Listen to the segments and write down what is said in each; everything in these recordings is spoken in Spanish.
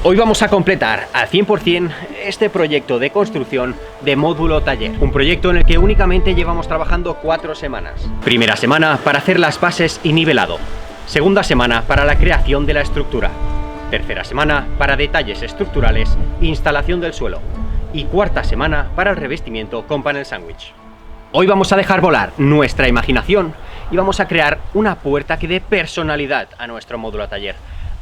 Hoy vamos a completar al 100% este proyecto de construcción de módulo taller. Un proyecto en el que únicamente llevamos trabajando 4 semanas. Primera semana para hacer las bases y nivelado. Segunda semana para la creación de la estructura. Tercera semana para detalles estructurales e instalación del suelo. Y cuarta semana para el revestimiento con panel sándwich. Hoy vamos a dejar volar nuestra imaginación y vamos a crear una puerta que dé personalidad a nuestro módulo taller.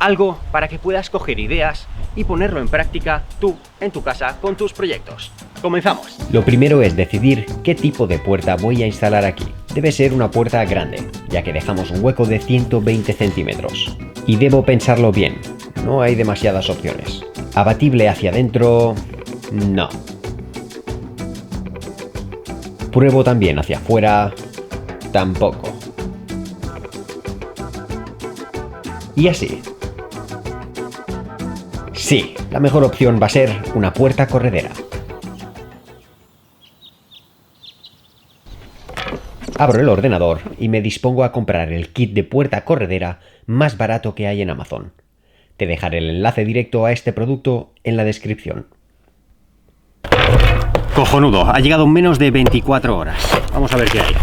Algo para que puedas coger ideas y ponerlo en práctica tú en tu casa con tus proyectos. ¡Comenzamos! Lo primero es decidir qué tipo de puerta voy a instalar aquí. Debe ser una puerta grande, ya que dejamos un hueco de 120 centímetros. Y debo pensarlo bien, no hay demasiadas opciones. Abatible hacia adentro... no. Pruebo también hacia afuera... tampoco. Y así. Sí, la mejor opción va a ser una puerta corredera. Abro el ordenador y me dispongo a comprar el kit de puerta corredera más barato que hay en Amazon. Te dejaré el enlace directo a este producto en la descripción. Cojonudo, ha llegado en menos de 24 horas. Vamos a ver qué hay.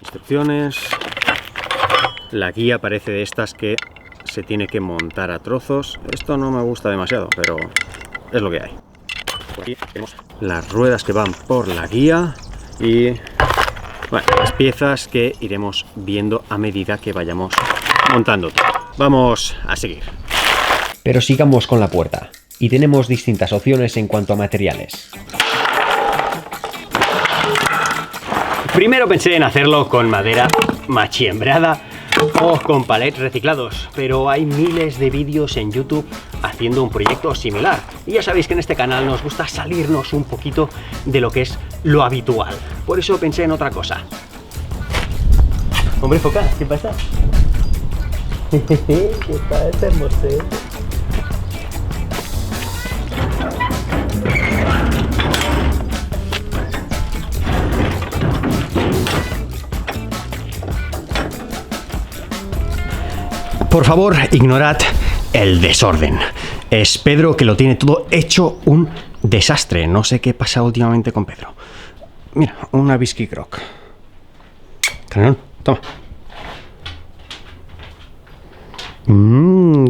Instrucciones. La guía parece de estas que se tiene que montar a trozos. Esto no me gusta demasiado, pero es lo que hay. Aquí tenemos las ruedas que van por la guía y bueno, las piezas que iremos viendo a medida que vayamos montando todo. Vamos a seguir. Pero sigamos con la puerta. Y tenemos distintas opciones en cuanto a materiales. Primero pensé en hacerlo con madera machiembrada o con palets reciclados, pero hay miles de vídeos en YouTube haciendo un proyecto similar. Y ya sabéis que en este canal nos gusta salirnos un poquito de lo que es lo habitual. Por eso pensé en otra cosa. Hombre, Foca, ¿qué pasa? ¿Qué pasa, hermoso? Por favor, ignorad el desorden. Es Pedro que lo tiene todo hecho un desastre. No sé qué pasa últimamente con Pedro. Mira, una Biscuit Croc. Canelón, toma.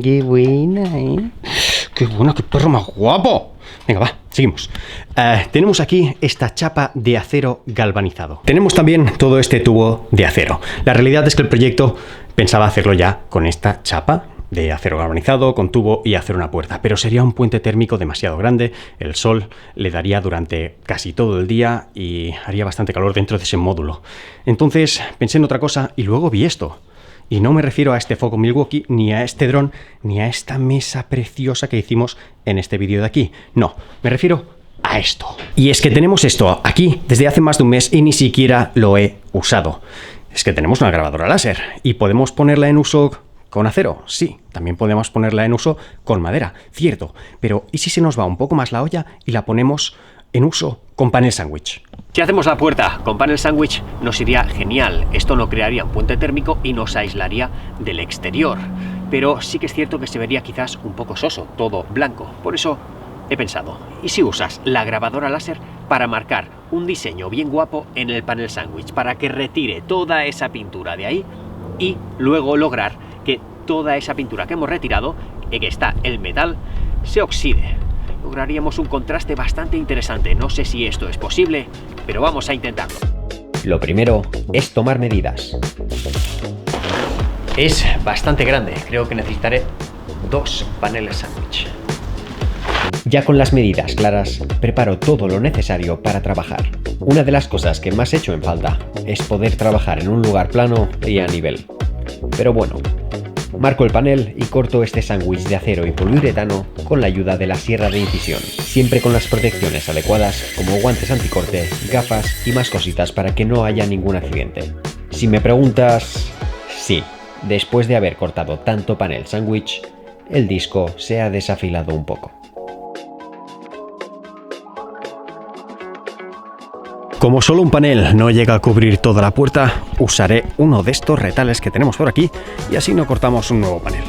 Qué buena, ¿eh? Qué buena, qué perro más guapo. Venga, va, seguimos. Tenemos aquí esta chapa de acero galvanizado. Tenemos también todo este tubo de acero. La realidad es que el proyecto pensaba hacerlo ya con esta chapa de acero galvanizado, con tubo y hacer una puerta, pero sería un puente térmico demasiado grande, el sol le daría durante casi todo el día y haría bastante calor dentro de ese módulo. Entonces pensé en otra cosa y luego vi esto. Y no me refiero a este foco Milwaukee, ni a este dron, ni a esta mesa preciosa que hicimos en este vídeo de aquí. No, me refiero a esto. Y es que tenemos esto aquí desde hace más de un mes y ni siquiera lo he usado. Es que tenemos una grabadora láser y podemos ponerla en uso con acero. Sí, también podemos ponerla en uso con madera, cierto. Pero ¿y si se nos va un poco más la olla y la ponemos en uso con panel sándwich? Si hacemos la puerta con panel sándwich nos iría genial. Esto no crearía un puente térmico y nos aislaría del exterior. Pero sí que es cierto que se vería quizás un poco soso, todo blanco. Por eso he pensado, ¿y si usas la grabadora láser para marcar un diseño bien guapo en el panel sándwich para que retire toda esa pintura de ahí y luego lograr que toda esa pintura que hemos retirado, que está el metal, se oxide? Lograríamos un contraste bastante interesante. No sé si esto es posible, pero vamos a intentarlo. Lo primero es tomar medidas. Es bastante grande. Creo que necesitaré 2 paneles sándwich. Ya con las medidas claras, preparo todo lo necesario para trabajar. Una de las cosas que más echo en falta es poder trabajar en un lugar plano y a nivel. Pero bueno, marco el panel y corto este sándwich de acero y poliuretano con la ayuda de la sierra de incisión, siempre con las protecciones adecuadas como guantes anticorte, gafas y más cositas para que no haya ningún accidente. Si me preguntas, sí, después de haber cortado tanto panel sándwich, el disco se ha desafilado un poco. Como solo un panel no llega a cubrir toda la puerta, usaré uno de estos retales que tenemos por aquí y así no cortamos un nuevo panel.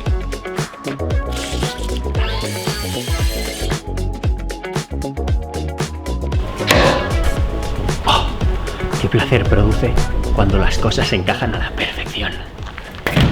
Qué placer produce cuando las cosas se encajan a la perfección.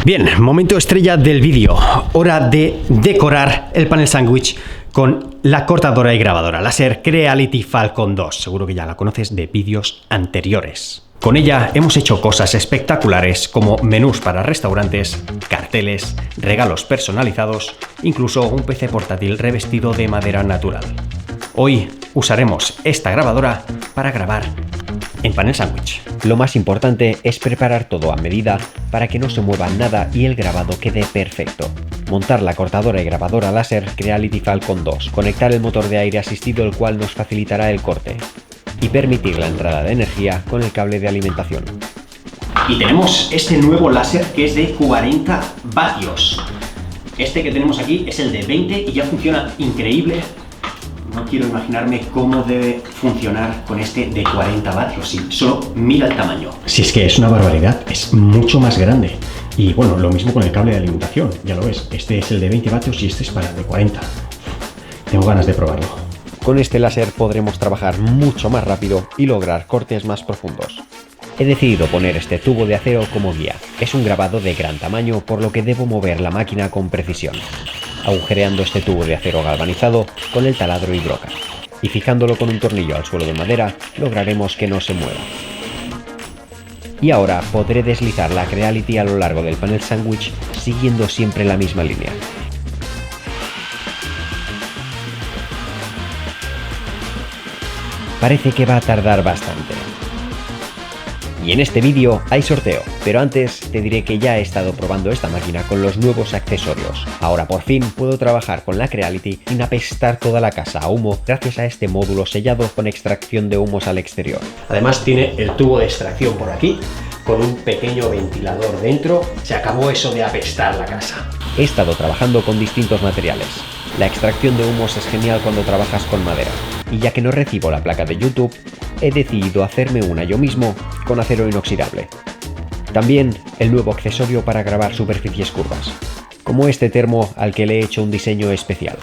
Bien, momento estrella del vídeo. Hora de decorar el panel sándwich con la cortadora y grabadora láser Creality Falcon 2. Seguro que ya la conoces de vídeos anteriores. Con ella hemos hecho cosas espectaculares como menús para restaurantes, carteles, regalos personalizados, incluso un PC portátil revestido de madera natural. Hoy usaremos esta grabadora para grabar en panel sándwich. Lo más importante es preparar todo a medida para que no se mueva nada y el grabado quede perfecto. Montar la cortadora y grabadora láser Creality Falcon 2, conectar el motor de aire asistido el cual nos facilitará el corte y permitir la entrada de energía con el cable de alimentación. Y tenemos este nuevo láser que es de 40 vatios. Este que tenemos aquí es el de 20 y ya funciona increíble. No quiero imaginarme cómo debe funcionar con este de 40 vatios. Sí, solo mira el tamaño. Si es que es una barbaridad, es mucho más grande. Y bueno, lo mismo con el cable de alimentación, ya lo ves. Este es el de 20 vatios y este es para el de 40. Tengo ganas de probarlo. Con este láser podremos trabajar mucho más rápido y lograr cortes más profundos. He decidido poner este tubo de acero como guía. Es un grabado de gran tamaño, por lo que debo mover la máquina con precisión, agujereando este tubo de acero galvanizado con el taladro y broca, y fijándolo con un tornillo al suelo de madera, lograremos que no se mueva. Y ahora podré deslizar la Creality a lo largo del panel sándwich siguiendo siempre la misma línea. Parece que va a tardar bastante. Y en este vídeo hay sorteo, pero antes te diré que ya he estado probando esta máquina con los nuevos accesorios. Ahora por fin puedo trabajar con la Creality sin apestar toda la casa a humo gracias a este módulo sellado con extracción de humos al exterior. Además tiene el tubo de extracción por aquí, con un pequeño ventilador dentro. Se acabó eso de apestar la casa. He estado trabajando con distintos materiales. La extracción de humos es genial cuando trabajas con madera. Y ya que no recibo la placa de YouTube, he decidido hacerme una yo mismo con acero inoxidable. También el nuevo accesorio para grabar superficies curvas, como este termo al que le he hecho un diseño especial.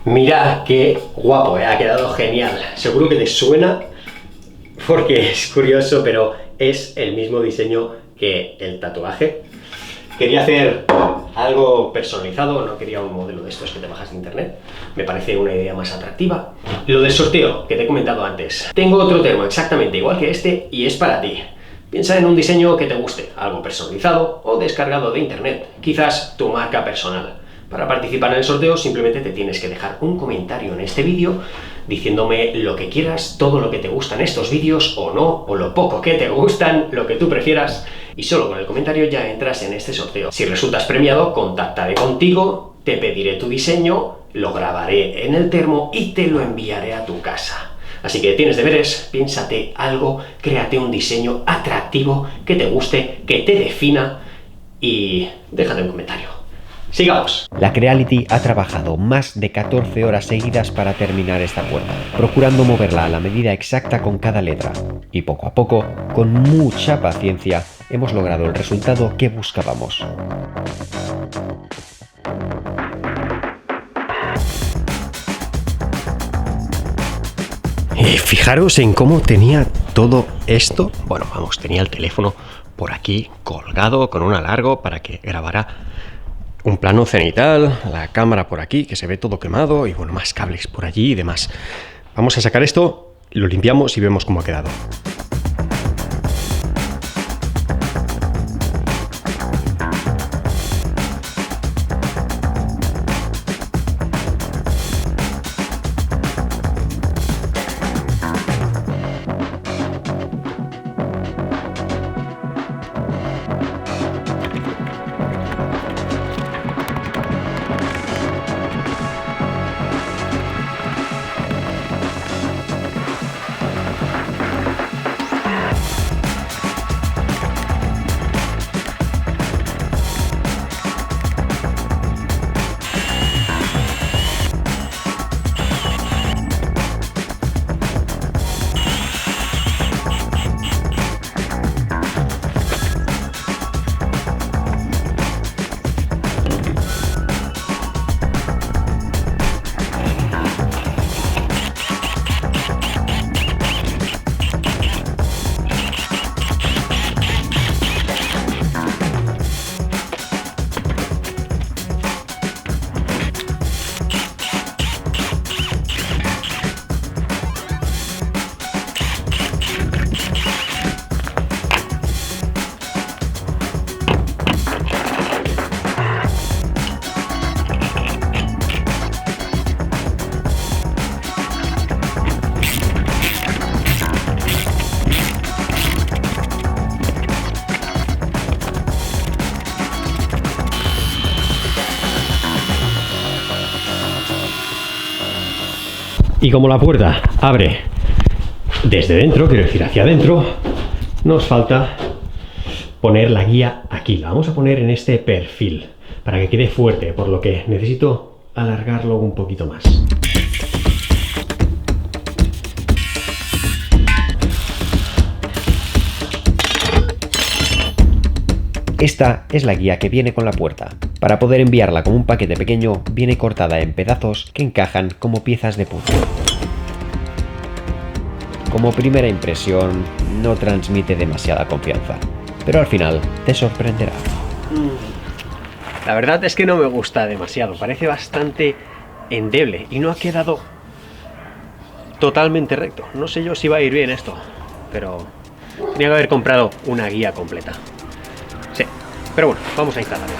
Mira qué guapo, ha quedado genial. Seguro que te suena porque es curioso, pero es el mismo diseño que el tatuaje. Quería hacer algo personalizado, no quería un modelo de estos que te bajas de internet. Me parece una idea más atractiva. Lo del sorteo, que te he comentado antes. Tengo otro termo exactamente igual que este y es para ti. Piensa en un diseño que te guste, algo personalizado o descargado de internet, quizás tu marca personal. Para participar en el sorteo simplemente te tienes que dejar un comentario en este vídeo diciéndome lo que quieras, todo lo que te gustan estos vídeos o no, o lo poco que te gustan, lo que tú prefieras, y solo con el comentario ya entras en este sorteo. Si resultas premiado, contactaré contigo, te pediré tu diseño, lo grabaré en el termo y te lo enviaré a tu casa. Así que tienes deberes, piénsate algo, créate un diseño atractivo que te guste, que te defina y déjate un comentario. ¡Sigamos! La Creality ha trabajado más de 14 horas seguidas para terminar esta puerta, procurando moverla a la medida exacta con cada letra. Y poco a poco, con mucha paciencia, hemos logrado el resultado que buscábamos. Fijaros en cómo tenía todo esto. Bueno, vamos, tenía el teléfono por aquí colgado con un alargo para que grabara un plano cenital, la cámara por aquí, que se ve todo quemado, y bueno, más cables por allí y demás. Vamos a sacar esto, lo limpiamos y vemos cómo ha quedado. Y como la puerta abre desde dentro, quiero decir hacia adentro, nos falta poner la guía aquí. La vamos a poner en este perfil para que quede fuerte, por lo que necesito alargarlo un poquito más. Esta es la guía que viene con la puerta. Para poder enviarla como un paquete pequeño, viene cortada en pedazos que encajan como piezas de puzzle. Como primera impresión, no transmite demasiada confianza, pero al final te sorprenderá. La verdad es que no me gusta demasiado, parece bastante endeble y no ha quedado totalmente recto. No sé yo si va a ir bien esto, pero tenía que haber comprado una guía completa. Sí, pero bueno, vamos a instalarla.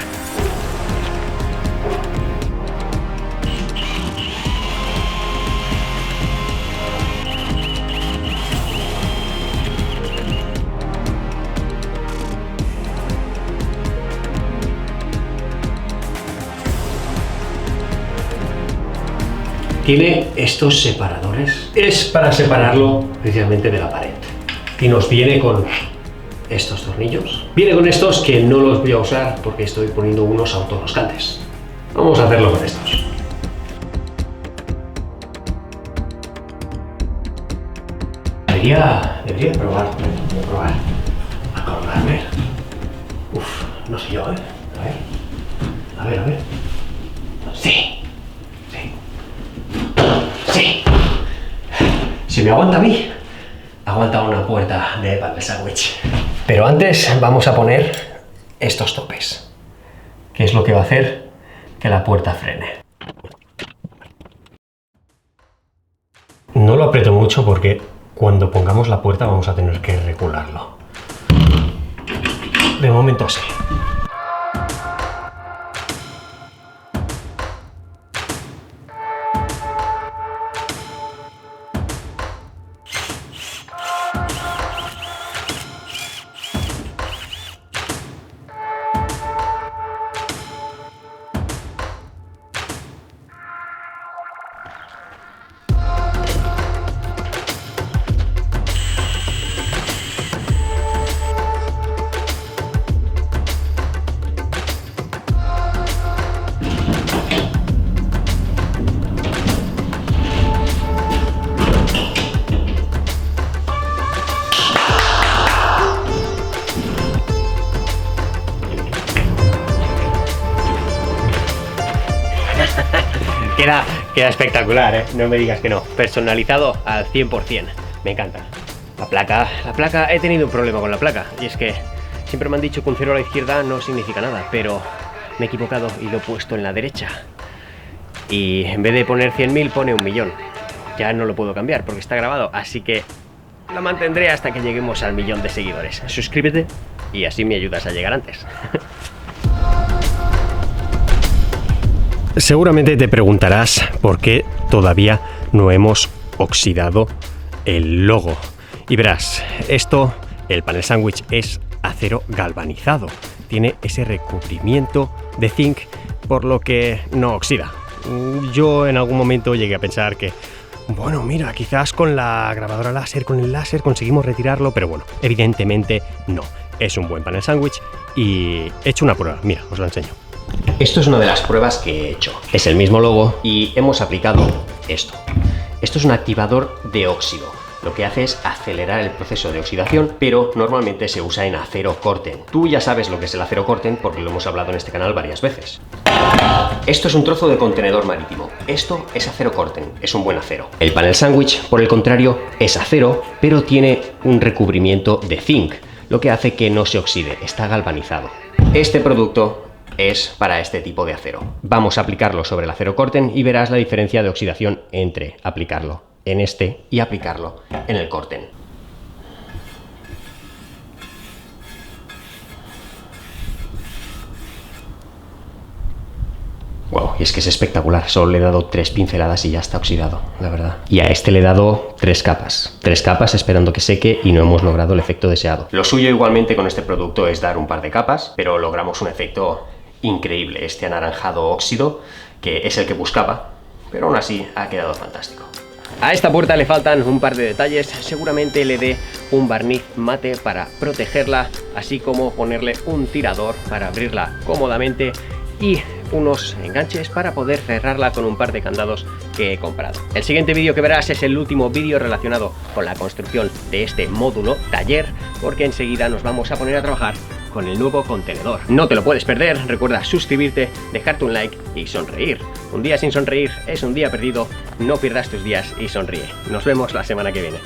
Tiene estos separadores. Es para separarlo precisamente de la pared. Y nos viene con estos tornillos. Viene con estos que no los voy a usar porque estoy poniendo unos autorroscantes. Vamos a hacerlo con estos. Debería probar a colgarme. Uf, no sé yo, ¿eh? A ver. Sí. Si me aguanta a mí, aguanta una puerta de pan de sándwich. Pero antes vamos a poner estos topes, que es lo que va a hacer que la puerta frene. No lo aprieto mucho porque cuando pongamos la puerta vamos a tener que regularlo. De momento sí. Queda espectacular, ¿eh? No me digas que no. Personalizado al 100%. Me encanta. La placa, he tenido un problema con la placa. Y es que siempre me han dicho que un 0 a la izquierda no significa nada. Pero me he equivocado y lo he puesto en la derecha. Y en vez de poner 100.000 pone 1.000.000. Ya no lo puedo cambiar porque está grabado. Así que lo mantendré hasta que lleguemos al 1.000.000 de seguidores. Suscríbete y así me ayudas a llegar antes. Seguramente te preguntarás por qué todavía no hemos oxidado el logo. Y verás, esto, el panel sándwich, es acero galvanizado. Tiene ese recubrimiento de zinc, por lo que no oxida. Yo en algún momento llegué a pensar que, bueno, mira, quizás con la grabadora láser, con el láser conseguimos retirarlo, pero bueno, evidentemente no. Es un buen panel sándwich y he hecho una prueba. Mira, os lo enseño. Esto es una de las pruebas que he hecho. Es el mismo logo y hemos aplicado esto. Esto es un activador de óxido. Lo que hace es acelerar el proceso de oxidación, pero normalmente se usa en acero corten. Tú ya sabes lo que es el acero corten porque lo hemos hablado en este canal varias veces. Esto es un trozo de contenedor marítimo. Esto es acero corten, es un buen acero. El panel sándwich, por el contrario, es acero, pero tiene un recubrimiento de zinc, lo que hace que no se oxide, está galvanizado. Este producto es para este tipo de acero. Vamos a aplicarlo sobre el acero corten y verás la diferencia de oxidación entre aplicarlo en este y aplicarlo en el corten. Wow, y es que es espectacular. Solo le he dado 3 pinceladas y ya está oxidado, la verdad. Y a este le he dado 3 capas. 3 capas esperando que seque y no hemos logrado el efecto deseado. Lo suyo igualmente con este producto es dar un par de capas, pero logramos un efecto increíble. Este anaranjado óxido, que es el que buscaba, pero aún así ha quedado fantástico. A esta puerta le faltan un par de detalles, seguramente le dé un barniz mate para protegerla, así como ponerle un tirador para abrirla cómodamente y unos enganches para poder cerrarla con un par de candados que he comprado. El siguiente vídeo que verás es el último vídeo relacionado con la construcción de este módulo taller, porque enseguida nos vamos a poner a trabajar con el nuevo contenedor. No te lo puedes perder, recuerda suscribirte, dejarte un like y sonreír. Un día sin sonreír es un día perdido, no pierdas tus días y sonríe. Nos vemos la semana que viene.